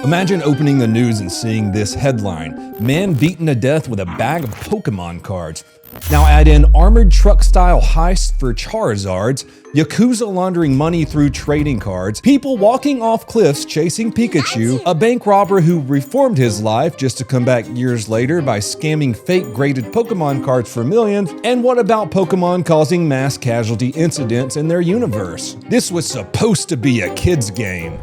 Imagine opening the news and seeing this headline: man beaten to death with a bag of Pokemon cards. Now add in armored truck-style heist for Charizards, Yakuza laundering money through trading cards, people walking off cliffs chasing Pikachu, a bank robber who reformed his life just to come back years later by scamming fake graded Pokemon cards for millions, and what about Pokemon causing mass casualty incidents in their universe? This was supposed to be a kid's game.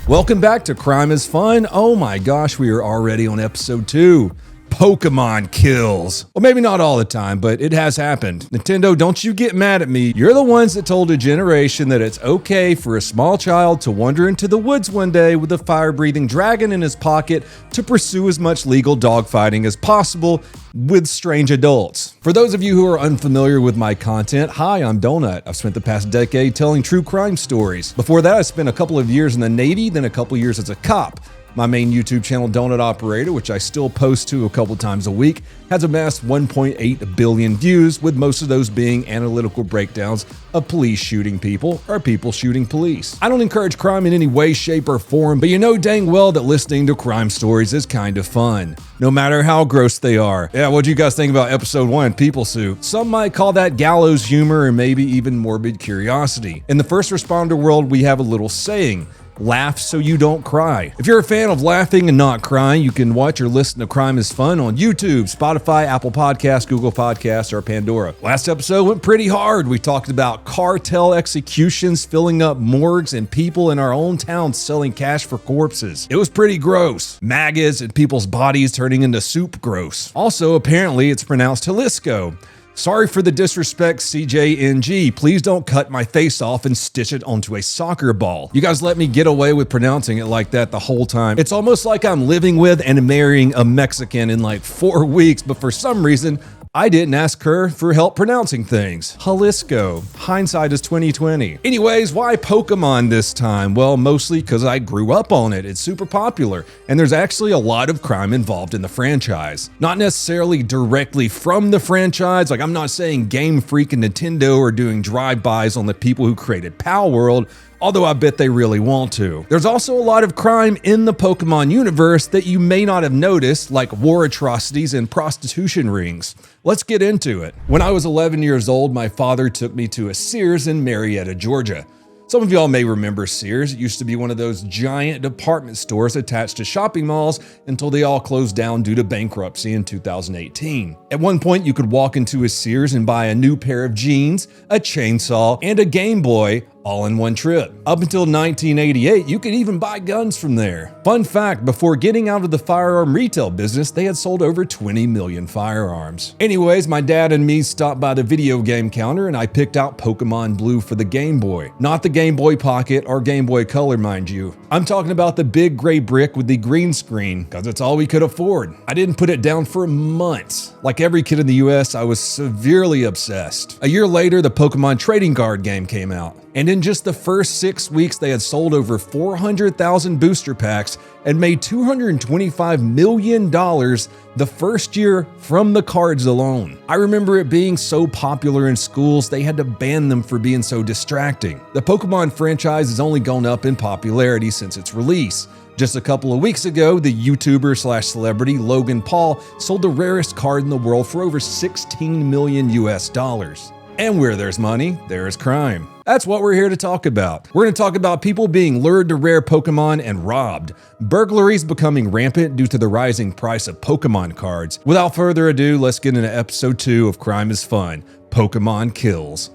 Welcome back to Crime is Fun. Oh my gosh, we are already on episode 2. Pokemon kills. Well, maybe not all the time, but it has happened. Nintendo, don't you get mad at me. You're the ones that told a generation that it's okay for a small child to wander into the woods one day with a fire-breathing dragon in his pocket to pursue as much legal dogfighting as possible with strange adults. For those of you who are unfamiliar with my content, hi, I'm Donut. I've spent the past decade telling true crime stories. Before that, I spent a couple of years in the Navy, then a couple years as a cop. My main YouTube channel, Donut Operator, which I still post to a couple times a week, has amassed 1.8 billion views, with most of those being analytical breakdowns of police shooting people or people shooting police. I don't encourage crime in any way, shape, or form, but you know dang well that listening to crime stories is kind of fun, no matter how gross they are. Yeah, what do you guys think about episode 1, People Soup? Some might call that gallows humor or maybe even morbid curiosity. In the first responder world, we have a little saying: laugh so you don't cry. If you're a fan of laughing and not crying, you can watch or listen to Crime is Fun on YouTube, Spotify, Apple Podcasts, Google Podcasts, or Pandora. Last episode went pretty hard. We talked about cartel executions filling up morgues and people in our own town selling cash for corpses. It was pretty gross. Maggots and people's bodies turning into soup gross. Also, apparently it's pronounced Jalisco. Sorry for the disrespect, CJNG. Please don't cut my face off and stitch it onto a soccer ball. You guys let me get away with pronouncing it like that the whole time. It's almost like I'm living with and marrying a Mexican in like 4 weeks, but for some reason, I didn't ask her for help pronouncing things. Jalisco. Hindsight is 2020. Anyways, why Pokemon this time? Well, mostly because I grew up on it. It's super popular, and there's actually a lot of crime involved in the franchise. Not necessarily directly from the franchise, like I'm not saying Game Freak and Nintendo are doing drive-bys on the people who created Pal World, although I bet they really want to. There's also a lot of crime in the Pokemon universe that you may not have noticed, like war atrocities and prostitution rings. Let's get into it. When I was 11 years old, my father took me to a Sears in Marietta, Georgia. Some of y'all may remember Sears. It used to be one of those giant department stores attached to shopping malls until they all closed down due to bankruptcy in 2018. At one point, you could walk into a Sears and buy a new pair of jeans, a chainsaw, and a Game Boy all in one trip. Up until 1988, you could even buy guns from there. Fun fact, before getting out of the firearm retail business, they had sold over 20 million firearms. Anyways, my dad and me stopped by the video game counter and I picked out Pokemon Blue for the Game Boy. Not the Game Boy Pocket or Game Boy Color, mind you. I'm talking about the big gray brick with the green screen, because it's all we could afford. I didn't put it down for months. Like every kid in the US, I was severely obsessed. A year later, the Pokemon trading card game came out. And in just the first 6 weeks, they had sold over 400,000 booster packs and made $225 million the first year from the cards alone. I remember it being so popular in schools, they had to ban them for being so distracting. The Pokemon franchise has only gone up in popularity since its release. Just a couple of weeks ago, the YouTuber/celebrity Logan Paul sold the rarest card in the world for over 16 million US dollars. And where there's money, there's crime. That's what we're here to talk about. We're going to talk about people being lured to rare Pokemon and robbed, burglaries becoming rampant due to the rising price of Pokemon cards. Without further ado, let's get into episode 2 of Crime is Fun, Pokemon Kills.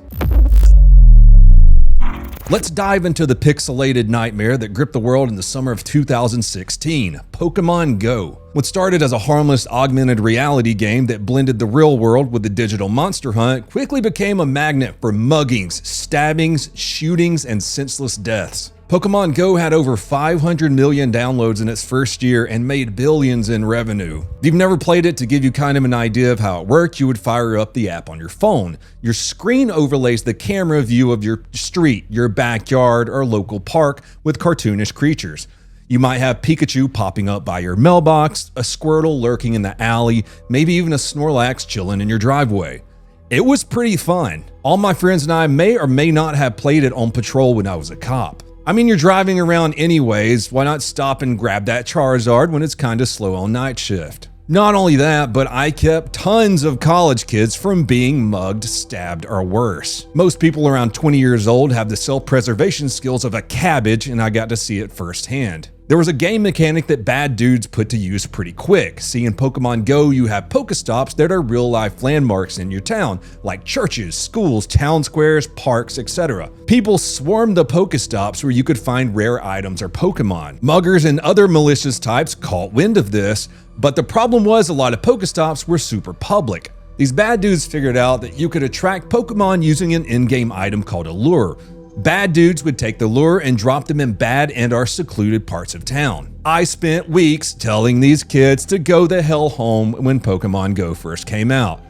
Let's dive into the pixelated nightmare that gripped the world in the summer of 2016, Pokémon GO. What started as a harmless augmented reality game that blended the real world with the digital monster hunt quickly became a magnet for muggings, stabbings, shootings, and senseless deaths. Pokémon GO had over 500 million downloads in its first year and made billions in revenue. If you've never played it, to give you kind of an idea of how it worked, you would fire up the app on your phone. Your screen overlays the camera view of your street, your backyard, or local park with cartoonish creatures. You might have Pikachu popping up by your mailbox, a Squirtle lurking in the alley, maybe even a Snorlax chilling in your driveway. It was pretty fun. All my friends and I may or may not have played it on patrol when I was a cop. I mean, you're driving around anyways, why not stop and grab that Charizard when it's kinda slow on night shift? Not only that, but I kept tons of college kids from being mugged, stabbed, or worse. Most people around 20 years old have the self-preservation skills of a cabbage, and I got to see it firsthand. There was a game mechanic that bad dudes put to use pretty quick. See, in Pokemon GO, you have Pokestops that are real-life landmarks in your town, like churches, schools, town squares, parks, etc. People swarmed the Pokestops where you could find rare items or Pokemon. Muggers and other malicious types caught wind of this, but the problem was a lot of Pokestops were super public. These bad dudes figured out that you could attract Pokemon using an in-game item called a lure. Bad dudes would take the lure and drop them in bad and/or secluded parts of town. I spent weeks telling these kids to go the hell home when Pokemon GO first came out.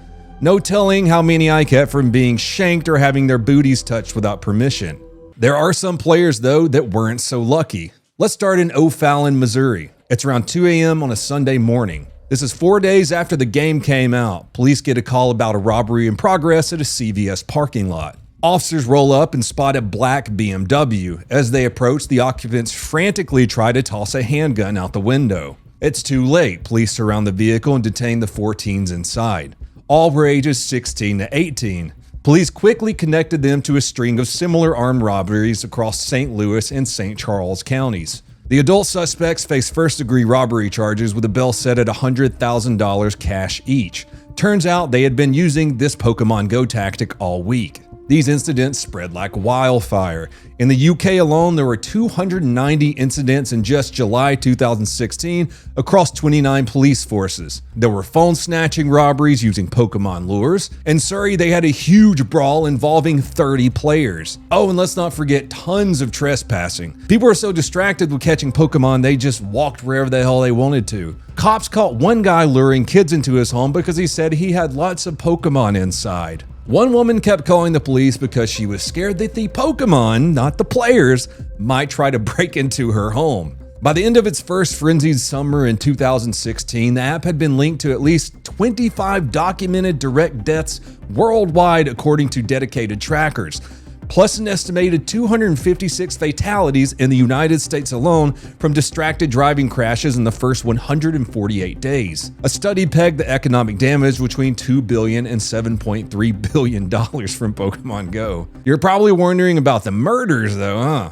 No telling how many I kept from being shanked or having their booties touched without permission. There are some players though that weren't so lucky. Let's start in O'Fallon, Missouri. It's around 2 a.m. on a Sunday morning. This is 4 days after the game came out. Police get a call about a robbery in progress at a CVS parking lot. Officers roll up and spot a black BMW. As they approach, the occupants frantically try to toss a handgun out the window. It's too late. Police surround the vehicle and detain the 4 teens inside. All were ages 16 to 18. Police quickly connected them to a string of similar armed robberies across St. Louis and St. Charles counties. The adult suspects face first-degree robbery charges with a bail set at $100,000 cash each. Turns out they had been using this Pokemon GO tactic all week. These incidents spread like wildfire. In the UK alone, there were 290 incidents in just July 2016 across 29 police forces. There were phone snatching robberies using Pokemon lures. In Surrey, they had a huge brawl involving 30 players. Oh, and let's not forget tons of trespassing. People were so distracted with catching Pokemon, they just walked wherever the hell they wanted to. Cops caught one guy luring kids into his home because he said he had lots of Pokemon inside. One woman kept calling the police because she was scared that the Pokemon, not the players, might try to break into her home. By the end of its first frenzied summer in 2016, the app had been linked to at least 25 documented direct deaths worldwide according to dedicated trackers, plus an estimated 256 fatalities in the United States alone from distracted driving crashes in the first 148 days. A study pegged the economic damage between $2 billion and $7.3 billion from Pokemon GO. You're probably wondering about the murders though, huh?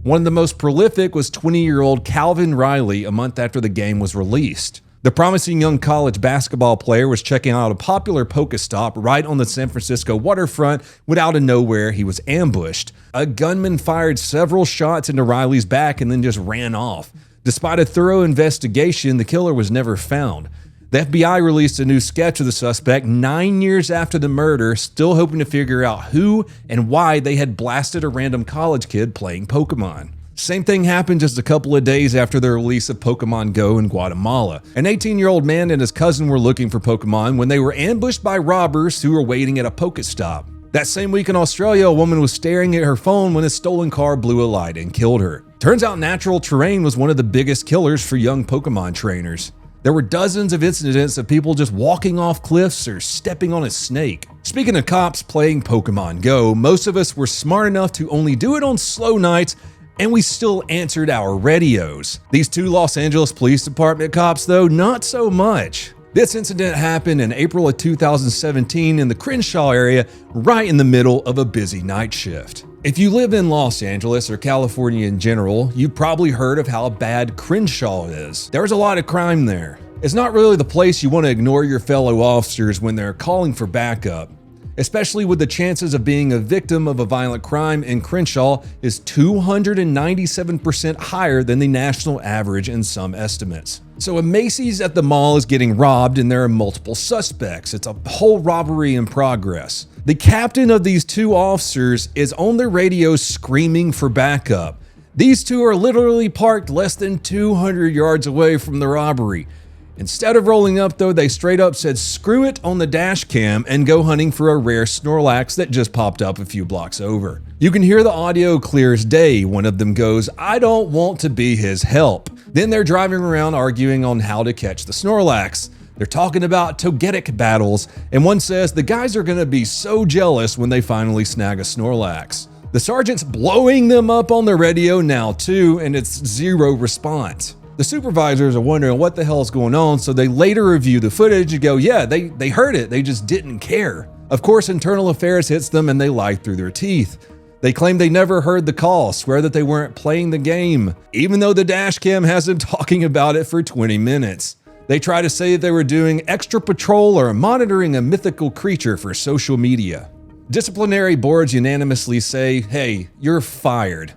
One of the most prolific was 20-year-old Calvin Riley a month after the game was released. The promising young college basketball player was checking out a popular Pokestop right on the San Francisco waterfront when out of nowhere he was ambushed. A gunman fired several shots into Riley's back and then just ran off. Despite a thorough investigation, the killer was never found. The FBI released a new sketch of the suspect 9 years after the murder, still hoping to figure out who and why they had blasted a random college kid playing Pokemon. Same thing happened just a couple of days after the release of Pokemon GO in Guatemala. An 18-year-old man and his cousin were looking for Pokemon when they were ambushed by robbers who were waiting at a Pokestop. That same week in Australia, a woman was staring at her phone when a stolen car blew a light and killed her. Turns out natural terrain was one of the biggest killers for young Pokemon trainers. There were dozens of incidents of people just walking off cliffs or stepping on a snake. Speaking of cops playing Pokemon GO, most of us were smart enough to only do it on slow nights, and we still answered our radios. These 2 Los Angeles Police Department cops though, not so much. This incident happened in April of 2017 in the Crenshaw area, right in the middle of a busy night shift. If you live in Los Angeles or California in general, you've probably heard of how bad Crenshaw is. There's a lot of crime there. It's not really the place you want to ignore your fellow officers when they're calling for backup, especially with the chances of being a victim of a violent crime in Crenshaw is 297% higher than the national average in some estimates. So a Macy's at the mall is getting robbed and there are multiple suspects. It's a whole robbery in progress. The captain of these 2 officers is on the radio screaming for backup. These 2 are literally parked less than 200 yards away from the robbery. Instead of rolling up though, they straight up said screw it on the dash cam and go hunting for a rare Snorlax that just popped up a few blocks over. You can hear the audio clear as day. One of them goes, "I don't want to be his help." Then they're driving around arguing on how to catch the Snorlax. They're talking about togetic battles, and one says the guys are gonna be so jealous when they finally snag a Snorlax. The sergeant's blowing them up on the radio now too, and it's zero response. The supervisors are wondering what the hell's going on, so they later review the footage and go, yeah, they heard it, they just didn't care. Of course, internal affairs hits them and they lie through their teeth. They claim they never heard the call, swear that they weren't playing the game, even though the dash cam has them talking about it for 20 minutes. They try to say that they were doing extra patrol or monitoring a mythical creature for social media. Disciplinary boards unanimously say, hey, you're fired.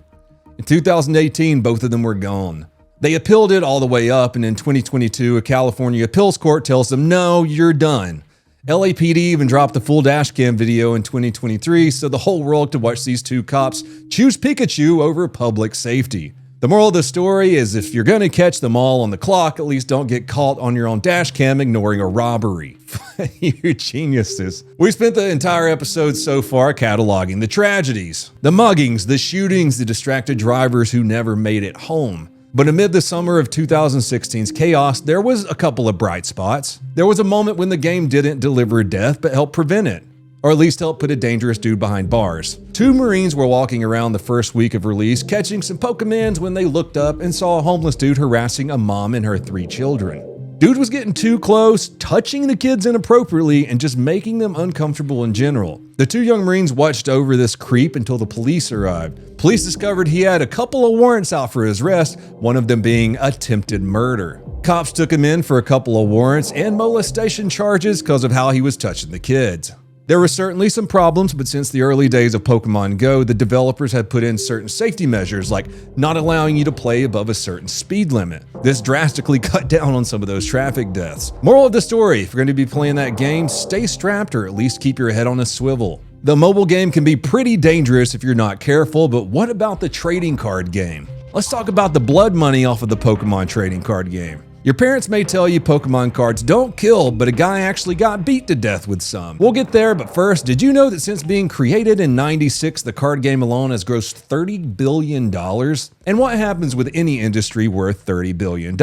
In 2018, both of them were gone. They appealed it all the way up, and in 2022, a California appeals court tells them, no, you're done. LAPD even dropped the full dashcam video in 2023, so the whole world could watch these two cops choose Pikachu over public safety. The moral of the story is if you're gonna catch them all on the clock, at least don't get caught on your own dashcam ignoring a robbery. You geniuses. We spent the entire episode so far cataloging the tragedies, the muggings, the shootings, the distracted drivers who never made it home. But amid the summer of 2016's chaos, there was a couple of bright spots. There was a moment when the game didn't deliver death, but helped prevent it. Or at least help put a dangerous dude behind bars. Two Marines were walking around the first week of release, catching some Pokemons when they looked up and saw a homeless dude harassing a mom and her 3 children. Dude was getting too close, touching the kids inappropriately, and just making them uncomfortable in general. The 2 young Marines watched over this creep until the police arrived. Police discovered he had a couple of warrants out for his arrest, one of them being attempted murder. Cops took him in for a couple of warrants and molestation charges because of how he was touching the kids. There were certainly some problems, but since the early days of Pokémon GO, the developers had put in certain safety measures like not allowing you to play above a certain speed limit. This drastically cut down on some of those traffic deaths. Moral of the story, if you're going to be playing that game, stay strapped or at least keep your head on a swivel. The mobile game can be pretty dangerous if you're not careful, but what about the trading card game? Let's talk about the blood money off of the Pokémon trading card game. Your parents may tell you Pokemon cards don't kill, but a guy actually got beat to death with some. We'll get there, but first, did you know that since being created in '96, the card game alone has grossed $30 billion? And what happens with any industry worth $30 billion?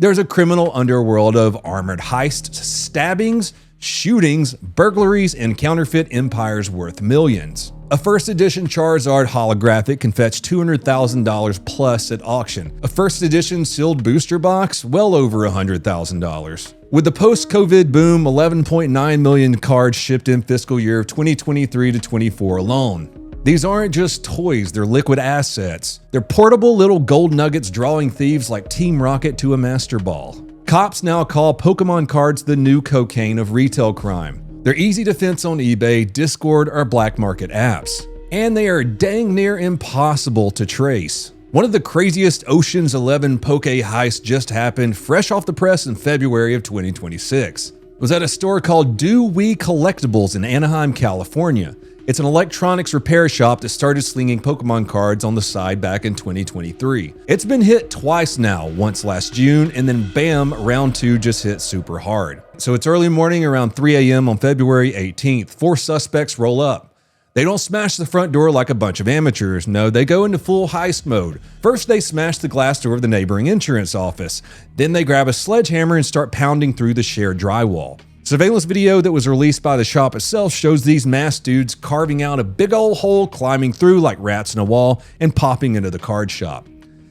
There's a criminal underworld of armored heists, stabbings, shootings, burglaries, and counterfeit empires worth millions. A first edition Charizard holographic can fetch $200,000 plus at auction. A first edition sealed booster box, well over $100,000. With the post-COVID boom, 11.9 million cards shipped in fiscal year of 2023 to 24 alone. These aren't just toys, they're liquid assets. They're portable little gold nuggets drawing thieves like Team Rocket to a master ball. Cops now call Pokemon cards the new cocaine of retail crime. They're easy to fence on eBay, Discord, or black market apps. And they are dang near impossible to trace. One of the craziest Ocean's 11 Poke heists just happened fresh off the press in February of 2026. It was at a store called Do We Collectibles in Anaheim, California. It's an electronics repair shop that started slinging Pokemon cards on the side back in 2023. It's been hit twice now, once last June, and then bam, round 2 just hit super hard. So it's early morning around 3 a.m. on February 18th. 4 suspects roll up. They don't smash the front door like a bunch of amateurs. No, they go into full heist mode. First, they smash the glass door of the neighboring insurance office. Then they grab a sledgehammer and start pounding through the shared drywall. Surveillance video that was released by the shop itself shows these masked dudes carving out a big old hole, climbing through like rats in a wall, and popping into the card shop.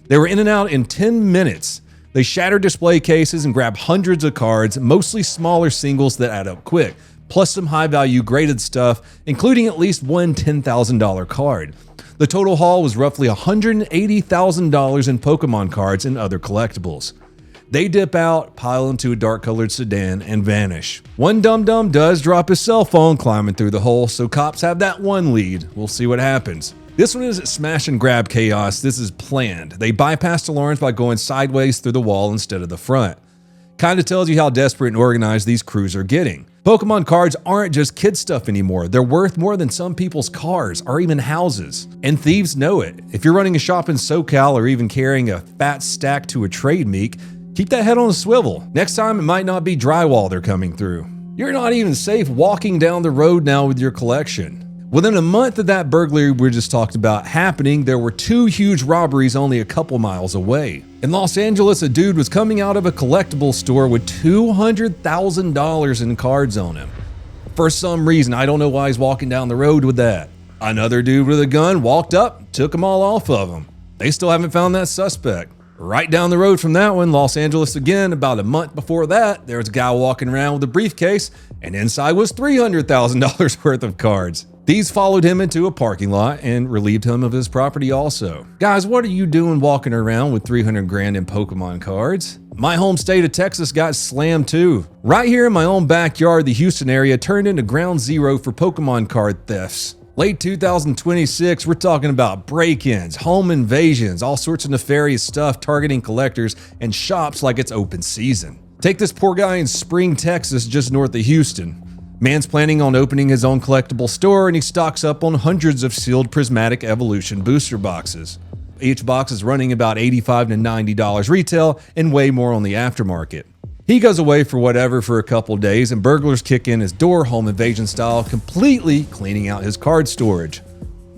They were in and out in 10 minutes. They shattered display cases and grabbed hundreds of cards, mostly smaller singles that add up quick, plus some high-value graded stuff, including at least one $10,000 card. The total haul was roughly $180,000 in Pokemon cards and other collectibles. They dip out, pile into a dark-colored sedan, and vanish. One dum-dum does drop his cell phone climbing through the hole, so cops have that one lead. We'll see what happens. This one isn't smash and grab chaos, this is planned. They bypassed alarms by going sideways through the wall instead of the front. Kinda tells you how desperate and organized these crews are getting. Pokemon cards aren't just kid stuff anymore. They're worth more than some people's cars or even houses. And thieves know it. If you're running a shop in SoCal or even carrying a fat stack to a trade meet, keep that head on a swivel. Next time, it might not be drywall they're coming through. You're not even safe walking down the road now with your collection. Within a month of that burglary we just talked about happening, there were 2 huge robberies only a couple miles away. In Los Angeles, a dude was coming out of a collectibles store with $200,000 in cards on him. For some reason, I don't know why he's walking down the road with that. Another dude with a gun walked up, took them all off of him. They still haven't found that suspect. Right down the road from that one, Los Angeles again, about a month before that, there was a guy walking around with a briefcase, and inside was $300,000 worth of cards. Thieves followed him into a parking lot and relieved him of his property also. Guys, what are you doing walking around with 300 grand in Pokemon cards? My home state of Texas got slammed too. Right here in my own backyard, the Houston area turned into ground zero for Pokemon card thefts. Late 2026, we're talking about break-ins, home invasions, all sorts of nefarious stuff targeting collectors and shops like it's open season. Take this poor guy in Spring, Texas, just north of Houston. Man's planning on opening his own collectible store, and he stocks up on hundreds of sealed Prismatic Evolution booster boxes. Each box is running about $85 to $90 retail and way more on the aftermarket. He goes away for whatever for a couple days, and burglars kick in his door home invasion style, completely cleaning out his card storage.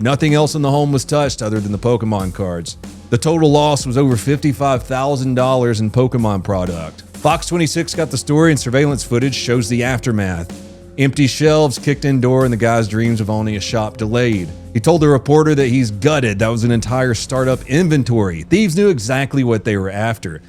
Nothing else in the home was touched other than the Pokemon cards. The total loss was over $55,000 in Pokemon product. Fox 26 got the story, and surveillance footage shows the aftermath. Empty shelves, kicked in door, and the guy's dreams of owning a shop delayed. He told the reporter that he's gutted. That was an entire startup inventory. Thieves knew exactly what they were after.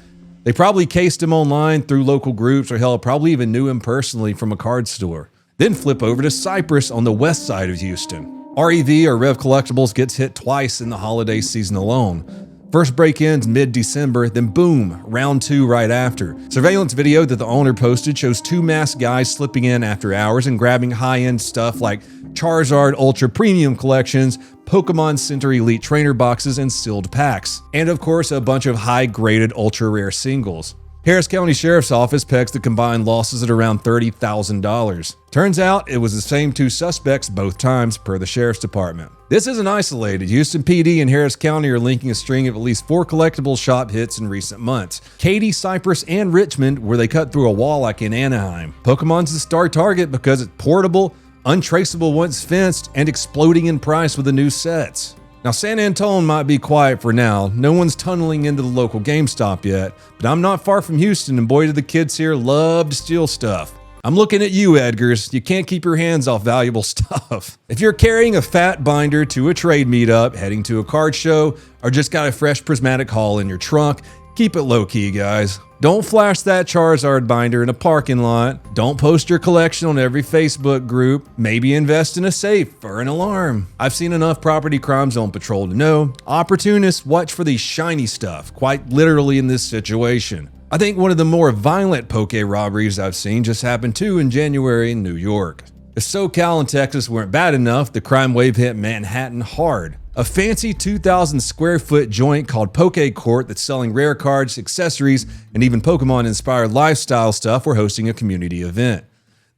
They probably cased him online through local groups, or hell, probably even knew him personally from a card store. Then flip over to Cypress on the west side of Houston. REV, or Rev Collectibles, gets hit twice in the holiday season alone. First break-ins mid-December, then boom, round 2 right after. Surveillance video that the owner posted shows 2 masked guys slipping in after hours and grabbing high-end stuff like Charizard Ultra Premium collections, Pokemon Center Elite Trainer boxes, and sealed packs. And of course, a bunch of high-graded ultra-rare singles. Harris County Sheriff's Office pegs the combined losses at around $30,000. Turns out it was the same 2 suspects both times per the Sheriff's Department. This isn't isolated. Houston PD and Harris County are linking a string of at least 4 collectible shop hits in recent months. Katy, Cypress, and Richmond, where they cut through a wall like in Anaheim. Pokemon's the star target because it's portable, untraceable once fenced, and exploding in price with the new sets. Now, San Antone might be quiet for now. No one's tunneling into the local GameStop yet, but I'm not far from Houston, and boy do the kids here love to steal stuff. I'm looking at you, Edgars. You can't keep your hands off valuable stuff. If you're carrying a fat binder to a trade meetup, heading to a card show, or just got a fresh prismatic haul in your trunk, keep it low-key, guys. Don't flash that Charizard binder in a parking lot. Don't post your collection on every Facebook group. Maybe invest in a safe or an alarm. I've seen enough property crimes on patrol to know opportunists watch for the shiny stuff, quite literally in this situation. I think one of the more violent Poke robberies I've seen just happened too in January in New York. If SoCal and Texas weren't bad enough, the crime wave hit Manhattan hard. A fancy 2,000 square foot joint called Poke Court that's selling rare cards, accessories, and even Pokemon-inspired lifestyle stuff were hosting a community event.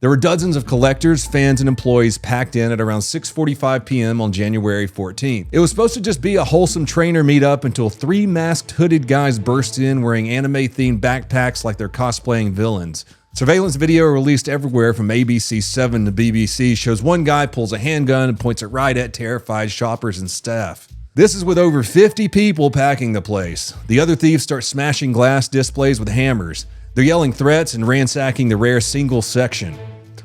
There were dozens of collectors, fans, and employees packed in at around 6:45 p.m. on January 14th. It was supposed to just be a wholesome trainer meetup until 3 masked hooded guys burst in wearing anime-themed backpacks like they're cosplaying villains. Surveillance video released everywhere from ABC7 to BBC shows one guy pulls a handgun and points it right at terrified shoppers and staff. This is with over 50 people packing the place. The other thieves start smashing glass displays with hammers. They're yelling threats and ransacking the rare single section.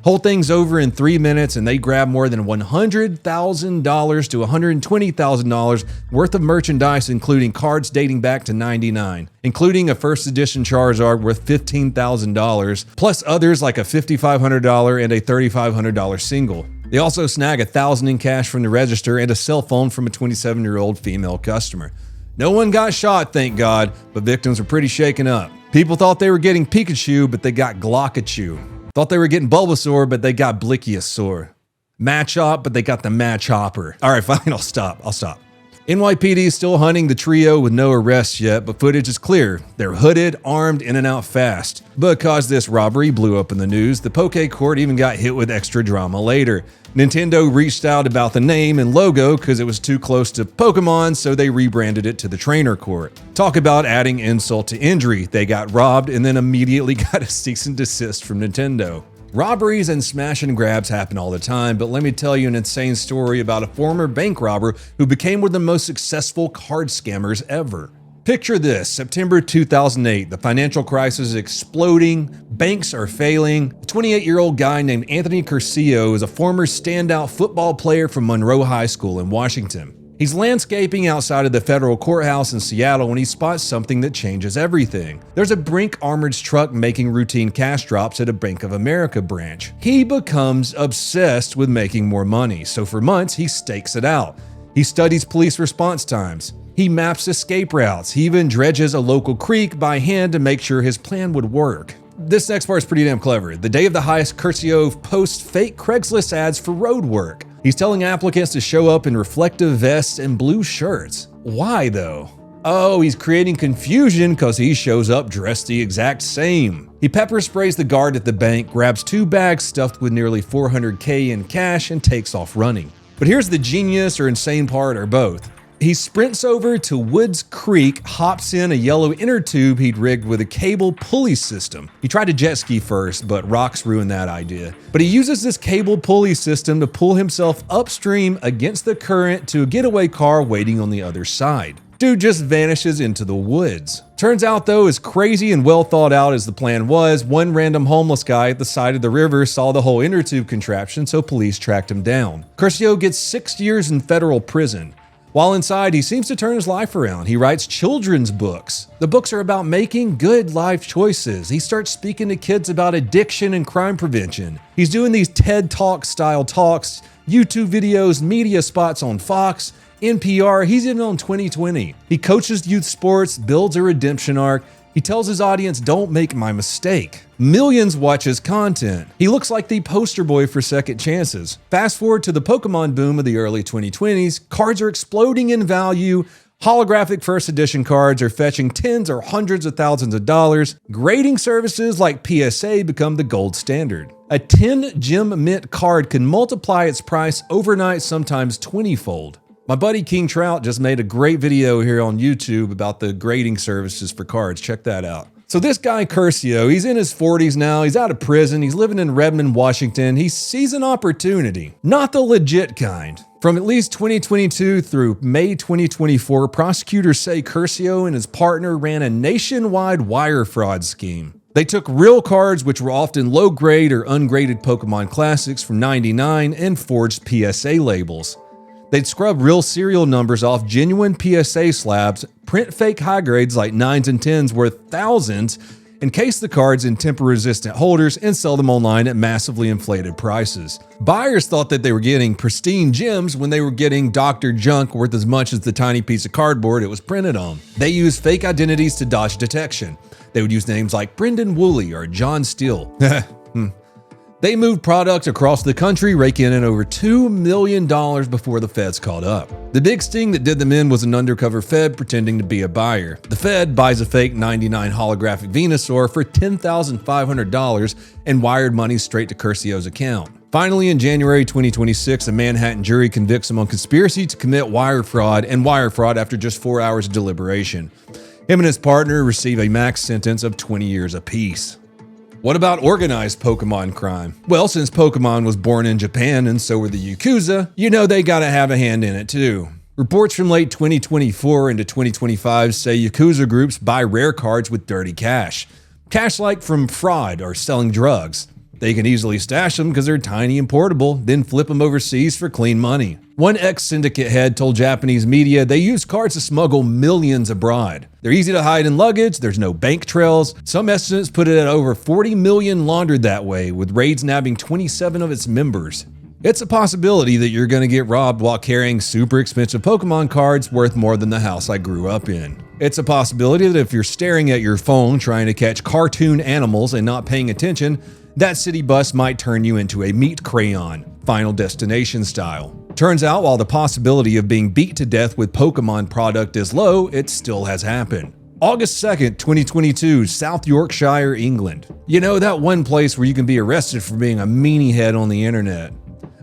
Whole thing's over in 3 minutes, and they grab more than $100,000 to $120,000 worth of merchandise, including cards dating back to '99, including a first edition Charizard worth $15,000, plus others like a $5,500 and a $3,500 single. They also snag $1,000 in cash from the register and a cell phone from a 27-year-old female customer. No one got shot, thank God, but victims were pretty shaken up. People thought they were getting Pikachu, but they got Glockachu. Thought they were getting Bulbasaur, but they got Blickiasaur. Machop, but they got the Machopper. All right, fine, I'll stop. NYPD is still hunting the trio with no arrests yet, but footage is clear. They're hooded, armed, in and out fast. Because this robbery blew up in the news, the Poke Court even got hit with extra drama later. Nintendo reached out about the name and logo because it was too close to Pokemon, so they rebranded it to the Trainer Court. Talk about adding insult to injury. They got robbed and then immediately got a cease and desist from Nintendo. Robberies and smash and grabs happen all the time, but let me tell you an insane story about a former bank robber who became one of the most successful card scammers ever. Picture this, September 2008, the financial crisis is exploding, banks are failing. A 28-year-old guy named Anthony Curcio is a former standout football player from Monroe High School in Washington. He's landscaping outside of the federal courthouse in Seattle when he spots something that changes everything. There's a Brink armored truck making routine cash drops at a Bank of America branch. He becomes obsessed with making more money, so for months he stakes it out. He studies police response times. He maps escape routes. He even dredges a local creek by hand to make sure his plan would work. This next part is pretty damn clever. The day of the heist, Curcio posts fake Craigslist ads for road work. He's telling applicants to show up in reflective vests and blue shirts. Why though? Oh, he's creating confusion because he shows up dressed the exact same. He pepper sprays the guard at the bank, grabs 2 bags stuffed with nearly $400K in cash, and takes off running. But here's the genius or insane part, or both. He sprints over to Woods Creek, hops in a yellow inner tube he'd rigged with a cable pulley system. He tried to jet ski first, but rocks ruined that idea. But he uses this cable pulley system to pull himself upstream against the current to a getaway car waiting on the other side. Dude just vanishes into the woods. Turns out though, as crazy and well thought out as the plan was, one random homeless guy at the side of the river saw the whole inner tube contraption, so police tracked him down. Curcio gets 6 years in federal prison. While inside, he seems to turn his life around. He writes children's books. The books are about making good life choices. He starts speaking to kids about addiction and crime prevention. He's doing these TED Talk style talks, YouTube videos, media spots on Fox, NPR. He's even on 2020. He coaches youth sports, builds a redemption arc. He tells his audience, don't make my mistake. Millions watch his content. He looks like the poster boy for second chances. Fast forward to the Pokemon boom of the early 2020s, cards are exploding in value. Holographic first edition cards are fetching tens or hundreds of thousands of dollars. Grading services like PSA become the gold standard. A 10 gem mint card can multiply its price overnight, sometimes 20-fold. My buddy King Trout just made a great video here on YouTube about the grading services for cards. Check that out. So this guy Curcio, he's in his 40s now, he's out of prison, he's living in Redmond, Washington. He sees an opportunity, not the legit kind. From at least 2022 through May 2024, prosecutors say Curcio and his partner ran a nationwide wire fraud scheme. They took real cards, which were often low grade or ungraded Pokemon classics from '99, and forged PSA labels. They'd scrub real serial numbers off genuine PSA slabs, print fake high grades like 9s and 10s worth thousands, encase the cards in temper-resistant holders, and sell them online at massively inflated prices. Buyers thought that they were getting pristine gems when they were getting doctored junk worth as much as the tiny piece of cardboard it was printed on. They used fake identities to dodge detection. They would use names like Brendan Woolley or John Steele. They moved product across the country, raking in over $2 million before the feds caught up. The big sting that did them in was an undercover Fed pretending to be a buyer. The Fed buys a fake '99 holographic Venusaur for $10,500 and wired money straight to Curcio's account. Finally, in January 2026, a Manhattan jury convicts him on conspiracy to commit wire fraud after just 4 hours of deliberation. Him and his partner receive a max sentence of 20 years apiece. What about organized Pokemon crime? Well, since Pokemon was born in Japan and so were the Yakuza, you know they gotta have a hand in it too. Reports from late 2024 into 2025 say Yakuza groups buy rare cards with dirty cash. Cash like from fraud or selling drugs. They can easily stash them because they're tiny and portable, then flip them overseas for clean money. One ex-syndicate head told Japanese media they use cards to smuggle millions abroad. They're easy to hide in luggage, there's no bank trails. Some estimates put it at over 40 million laundered that way, with raids nabbing 27 of its members. It's a possibility that you're gonna get robbed while carrying super expensive Pokemon cards worth more than the house I grew up in. It's a possibility that if you're staring at your phone trying to catch cartoon animals and not paying attention, that city bus might turn you into a meat crayon, Final Destination style. Turns out while the possibility of being beat to death with Pokemon product is low, it still has happened. August 2nd, 2022, South Yorkshire, England. You know, that one place where you can be arrested for being a meanie head on the internet.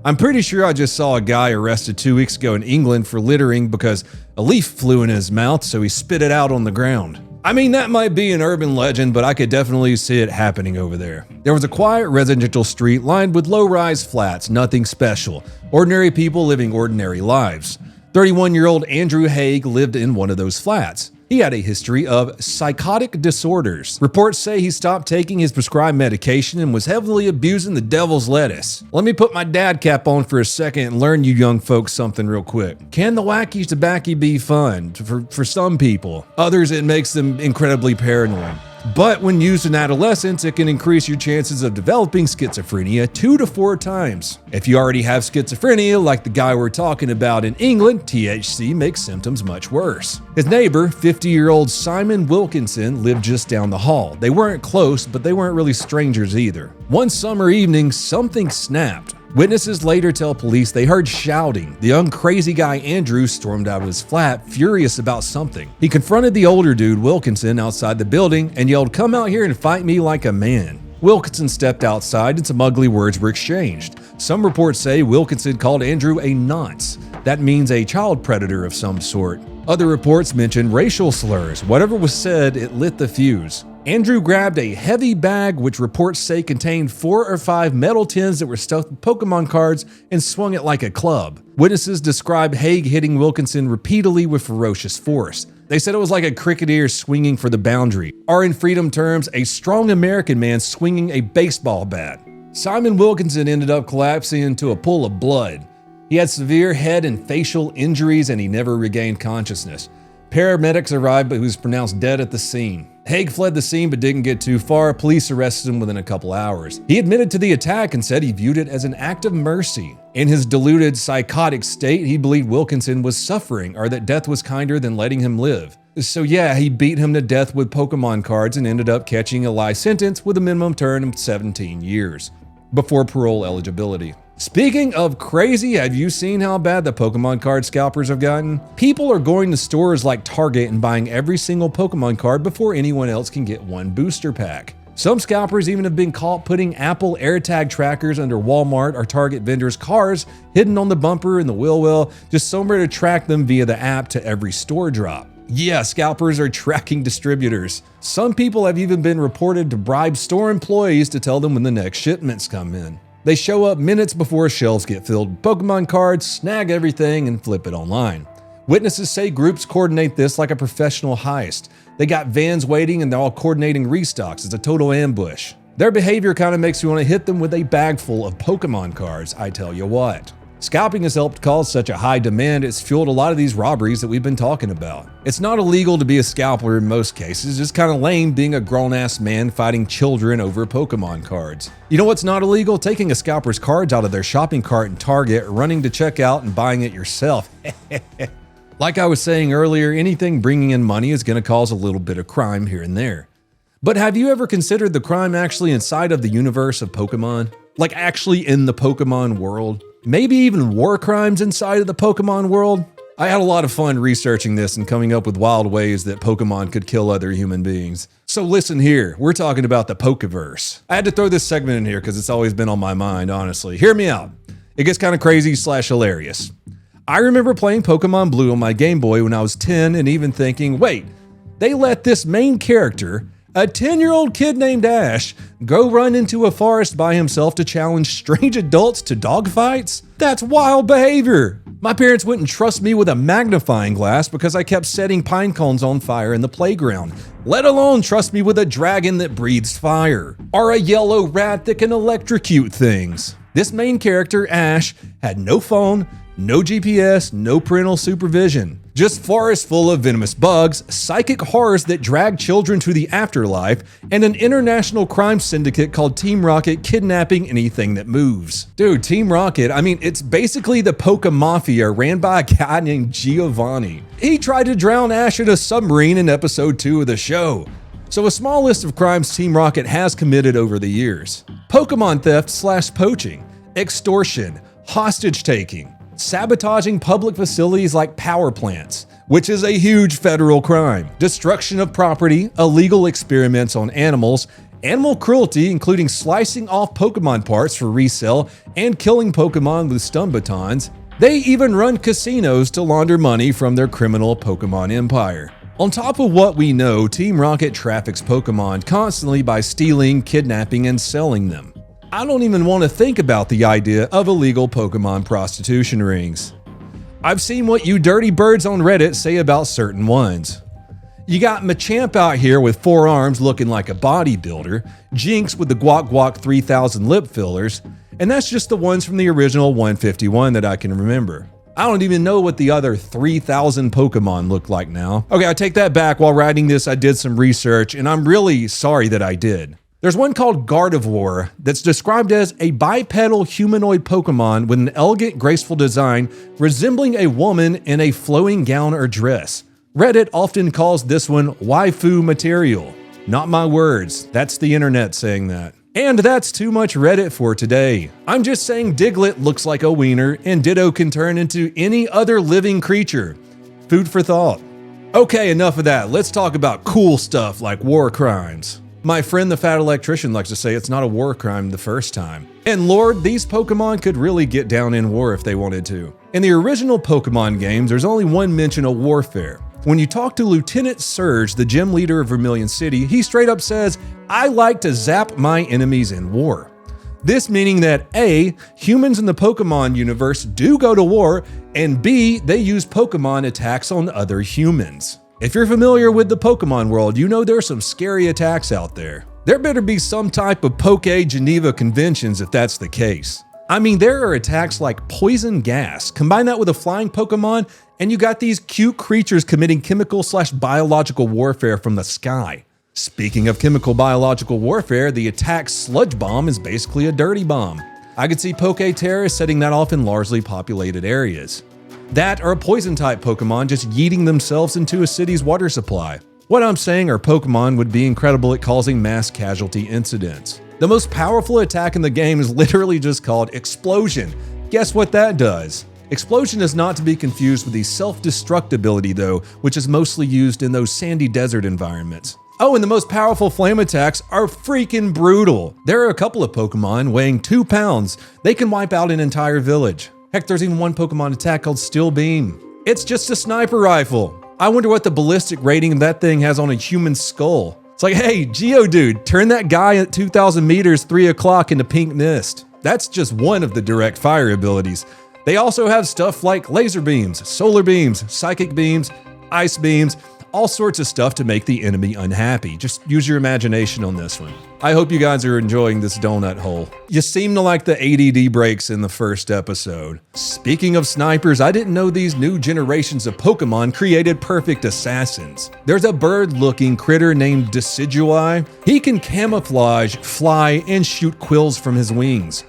I'm pretty sure I just saw a guy arrested 2 weeks ago in England for littering because a leaf flew in his mouth, so he spit it out on the ground. I mean, that might be an urban legend, but I could definitely see it happening over there. There was a quiet residential street lined with low-rise flats, nothing special. Ordinary people living ordinary lives. 31-year-old Andrew Haig lived in one of those flats. He had a history of psychotic disorders. Reports say he stopped taking his prescribed medication and was heavily abusing the devil's lettuce. Let me put my dad cap on for a second and learn you young folks something real quick. Can the wacky tobacco be fun? For some people. Others, it makes them incredibly paranoid. But when used in adolescence, it can increase your chances of developing schizophrenia 2 to 4 times. If you already have schizophrenia, like the guy we're talking about in England, THC makes symptoms much worse. His neighbor, 50-year-old Simon Wilkinson, lived just down the hall. They weren't close, but they weren't really strangers either. One summer evening, something snapped. Witnesses later tell police they heard shouting. The young crazy guy Andrew stormed out of his flat, furious about something. He confronted the older dude, Wilkinson, outside the building and yelled, "Come out here and fight me like a man." Wilkinson stepped outside and some ugly words were exchanged. Some reports say Wilkinson called Andrew a nonce. That means a child predator of some sort. Other reports mention racial slurs. Whatever was said, it lit the fuse. Andrew grabbed a heavy bag which reports say contained 4 or 5 metal tins that were stuffed with Pokemon cards and swung it like a club. Witnesses describe Haig hitting Wilkinson repeatedly with ferocious force. They said it was like a cricketer swinging for the boundary, or in freedom terms, a strong American man swinging a baseball bat. Simon Wilkinson ended up collapsing into a pool of blood. He had severe head and facial injuries and he never regained consciousness. Paramedics arrived, but he was pronounced dead at the scene. Haig fled the scene but didn't get too far. Police arrested him within a couple hours. He admitted to the attack and said he viewed it as an act of mercy. In his deluded, psychotic state, he believed Wilkinson was suffering or that death was kinder than letting him live. So yeah, he beat him to death with Pokemon cards and ended up catching a life sentence with a minimum term of 17 years before parole eligibility. Speaking of crazy, have you seen how bad the Pokemon card scalpers have gotten? People are going to stores like Target and buying every single Pokemon card before anyone else can get one booster pack. Some scalpers even have been caught putting Apple AirTag trackers under Walmart or Target vendors' cars, hidden on the bumper and the wheel well, just somewhere to track them via the app to every store drop. Yeah, scalpers are tracking distributors. Some people have even been reported to bribe store employees to tell them when the next shipments come in. They show up minutes before shelves get filled with Pokemon cards, snag everything, and flip it online. Witnesses say groups coordinate this like a professional heist. They got vans waiting and they're all coordinating restocks. It's a total ambush. Their behavior kind of makes you want to hit them with a bag full of Pokemon cards, I tell you what. Scalping has helped cause such a high demand, it's fueled a lot of these robberies that we've been talking about. It's not illegal to be a scalper in most cases, it's kind of lame being a grown-ass man fighting children over Pokemon cards. You know what's not illegal? Taking a scalper's cards out of their shopping cart in Target, running to checkout and buying it yourself. Like I was saying earlier, anything bringing in money is going to cause a little bit of crime here and there. But have you ever considered the crime actually inside of the universe of Pokemon? Like actually in the Pokemon world? Maybe even war crimes inside of the Pokemon world? I had a lot of fun researching this and coming up with wild ways that Pokemon could kill other human beings. So listen here, we're talking about the Pokeverse. I had to throw this segment in here because it's always been on my mind, honestly. Hear me out. It gets kind of crazy / hilarious. I remember playing Pokemon Blue on my Game Boy when I was 10 and even thinking, wait, they let this main character, a 10-year-old kid named Ash, go run into a forest by himself to challenge strange adults to dogfights? That's wild behavior. My parents wouldn't trust me with a magnifying glass because I kept setting pine cones on fire in the playground, let alone trust me with a dragon that breathes fire, or a yellow rat that can electrocute things. This main character, Ash, had no phone, no GPS, no parental supervision. Just forest full of venomous bugs, psychic horrors that drag children to the afterlife, and an international crime syndicate called Team Rocket kidnapping anything that moves. Dude, Team Rocket, I mean, it's basically the Pokemafia ran by a guy named Giovanni. He tried to drown Ash in a submarine in episode 2 of the show. So a small list of crimes Team Rocket has committed over the years. Pokemon theft / poaching, extortion, hostage taking, sabotaging public facilities like power plants, which is a huge federal crime, destruction of property, illegal experiments on animals, animal cruelty including slicing off Pokemon parts for resale and killing Pokemon with stun batons. They even run casinos to launder money from their criminal Pokemon empire. On top of what we know, Team Rocket traffics Pokemon constantly by stealing, kidnapping, and selling them. I don't even want to think about the idea of illegal Pokemon prostitution rings. I've seen what you dirty birds on Reddit say about certain ones. You got Machamp out here with 4 arms looking like a bodybuilder, Jinx with the Guac Guac 3000 lip fillers, and that's just the ones from the original 151 that I can remember. I don't even know what the other 3,000 Pokemon look like now. Okay, I take that back. While writing this, I did some research, and I'm really sorry that I did. There's one called Gardevoir that's described as a bipedal humanoid Pokemon with an elegant, graceful design resembling a woman in a flowing gown or dress. Reddit often calls this one waifu material. Not my words, that's the internet saying that. And that's too much Reddit for today. I'm just saying Diglett looks like a wiener and Ditto can turn into any other living creature. Food for thought. Okay, enough of that. Let's talk about cool stuff like war crimes. My friend the Fat Electrician likes to say it's not a war crime the first time. And Lord, these Pokemon could really get down in war if they wanted to. In the original Pokemon games, there's only one mention of warfare. When you talk to Lieutenant Surge, the gym leader of Vermilion City, he straight up says, "I like to zap my enemies in war." This meaning that A, humans in the Pokemon universe do go to war, and B, they use Pokemon attacks on other humans. If you're familiar with the Pokemon world, you know there's some scary attacks out there. There better be some type of Poke Geneva conventions if that's the case. I mean, there are attacks like poison gas. Combine that with a flying Pokemon, and you got these cute creatures committing chemical/biological warfare from the sky. Speaking of chemical biological warfare, the attack Sludge Bomb is basically a dirty bomb. I could see Poke terrorists setting that off in largely populated areas. That or a poison type Pokemon just yeeting themselves into a city's water supply. What I'm saying are Pokemon would be incredible at causing mass casualty incidents. The most powerful attack in the game is literally just called Explosion. Guess what that does? Explosion is not to be confused with the self-destruct ability though, which is mostly used in those sandy desert environments. Oh, and the most powerful flame attacks are freaking brutal. There are a couple of Pokemon weighing 2 pounds. They can wipe out an entire village. Heck, there's even one Pokemon attack called Steel Beam. It's just a sniper rifle. I wonder what the ballistic rating that thing has on a human skull. It's like, hey, Geodude, turn that guy at 2,000 meters 3 o'clock into pink mist. That's just one of the direct fire abilities. They also have stuff like laser beams, solar beams, psychic beams, ice beams, all sorts of stuff to make the enemy unhappy. Just use your imagination on this one. I hope you guys are enjoying this donut hole. You seem to like the ADD breaks in the first episode. Speaking of snipers, I didn't know these new generations of Pokemon created perfect assassins. There's a bird-looking critter named Decidueye. He can camouflage, fly, and shoot quills from his wings.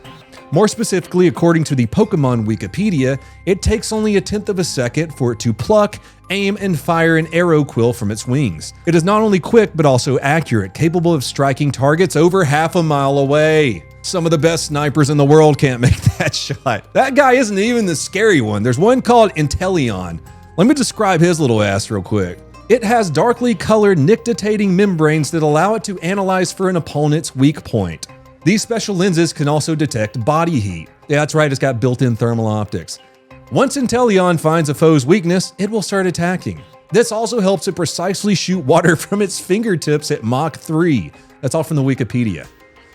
More specifically, according to the Pokemon Wikipedia, it takes only 1/10 of a second for it to pluck, aim, and fire an arrow quill from its wings. It is not only quick, but also accurate, capable of striking targets over half a mile away. Some of the best snipers in the world can't make that shot. That guy isn't even the scary one. There's one called Inteleon. Let me describe his little ass real quick. It has darkly colored nictitating membranes that allow it to analyze for an opponent's weak point. These special lenses can also detect body heat. Yeah, that's right, it's got built-in thermal optics. Once Inteleon finds a foe's weakness, it will start attacking. This also helps it precisely shoot water from its fingertips at Mach 3. That's all from the Wikipedia.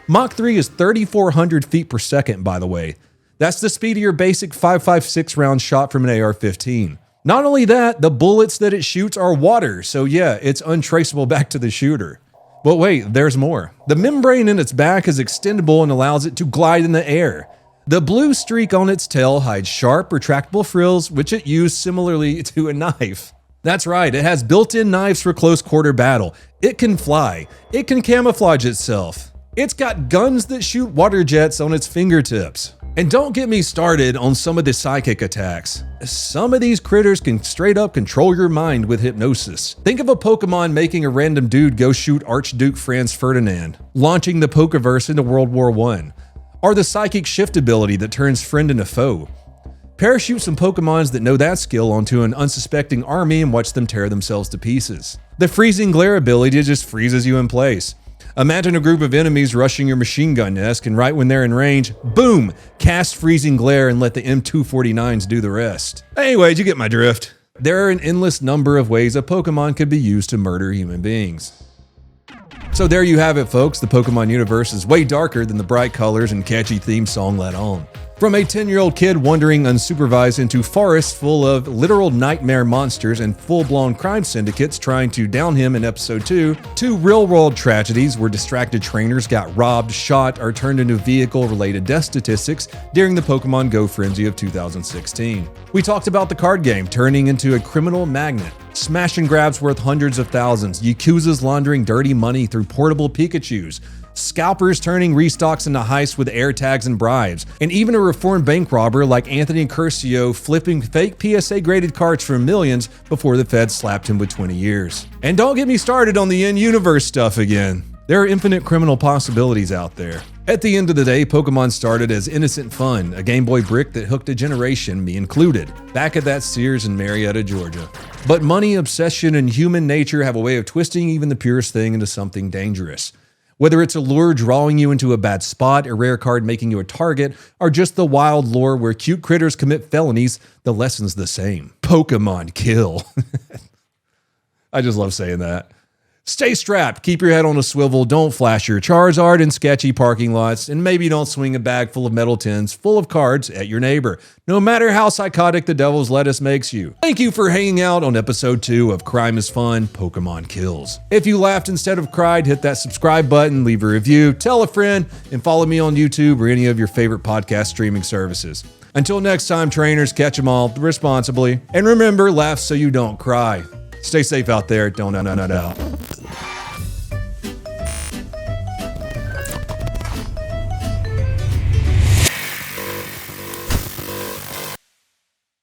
Mach 3 is 3,400 feet per second, by the way. That's the speed of your basic 5.56 round shot from an AR-15. Not only that, the bullets that it shoots are water, so yeah, it's untraceable back to the shooter. But wait, there's more. The membrane in its back is extendable and allows it to glide in the air. The blue streak on its tail hides sharp, retractable frills, which it used similarly to a knife. That's right, it has built-in knives for close quarter battle. It can fly. It can camouflage itself. It's got guns that shoot water jets on its fingertips. And don't get me started on some of the psychic attacks. Some of these critters can straight up control your mind with hypnosis. Think of a Pokemon making a random dude go shoot Archduke Franz Ferdinand, launching the Pokeverse into World War I. Or the psychic shift ability that turns friend into foe. Parachute some Pokemons that know that skill onto an unsuspecting army and watch them tear themselves to pieces. The freezing glare ability just freezes you in place. Imagine a group of enemies rushing your machine gun nest, and right when they're in range, boom, cast freezing glare and let the M249s do the rest. Anyways, you get my drift. There are an endless number of ways a Pokemon could be used to murder human beings. So there you have it, folks. The Pokemon universe is way darker than the bright colors and catchy theme song let on. From a 10-year-old kid wandering unsupervised into forests full of literal nightmare monsters and full-blown crime syndicates trying to down him in episode 2, to real-world tragedies where distracted trainers got robbed, shot, or turned into vehicle-related death statistics during the Pokémon GO frenzy of 2016. We talked about the card game turning into a criminal magnet, smash and grabs worth hundreds of thousands, Yakuza's laundering dirty money through portable Pikachus, scalpers turning restocks into heists with air tags and bribes, and even a reformed bank robber like Anthony Curcio flipping fake PSA-graded cards for millions before the feds slapped him with 20 years. And don't get me started on the in-universe stuff again. There are infinite criminal possibilities out there. At the end of the day, Pokemon started as innocent fun, a Game Boy brick that hooked a generation, me included, back at that Sears in Marietta, Georgia. But money, obsession, and human nature have a way of twisting even the purest thing into something dangerous. Whether it's a lure drawing you into a bad spot, a rare card making you a target, or just the wild lore where cute critters commit felonies, the lesson's the same. Pokemon kill. I just love saying that. Stay strapped, keep your head on a swivel, don't flash your Charizard in sketchy parking lots, and maybe don't swing a bag full of metal tins full of cards at your neighbor, no matter how psychotic the devil's lettuce makes you. Thank you for hanging out on episode 2 of Crime is Fun, Pokemon Kills. If you laughed instead of cried, hit that subscribe button, leave a review, tell a friend, and follow me on YouTube or any of your favorite podcast streaming services. Until next time, trainers, catch 'em all responsibly. And remember, laugh so you don't cry. Stay safe out there, don't out.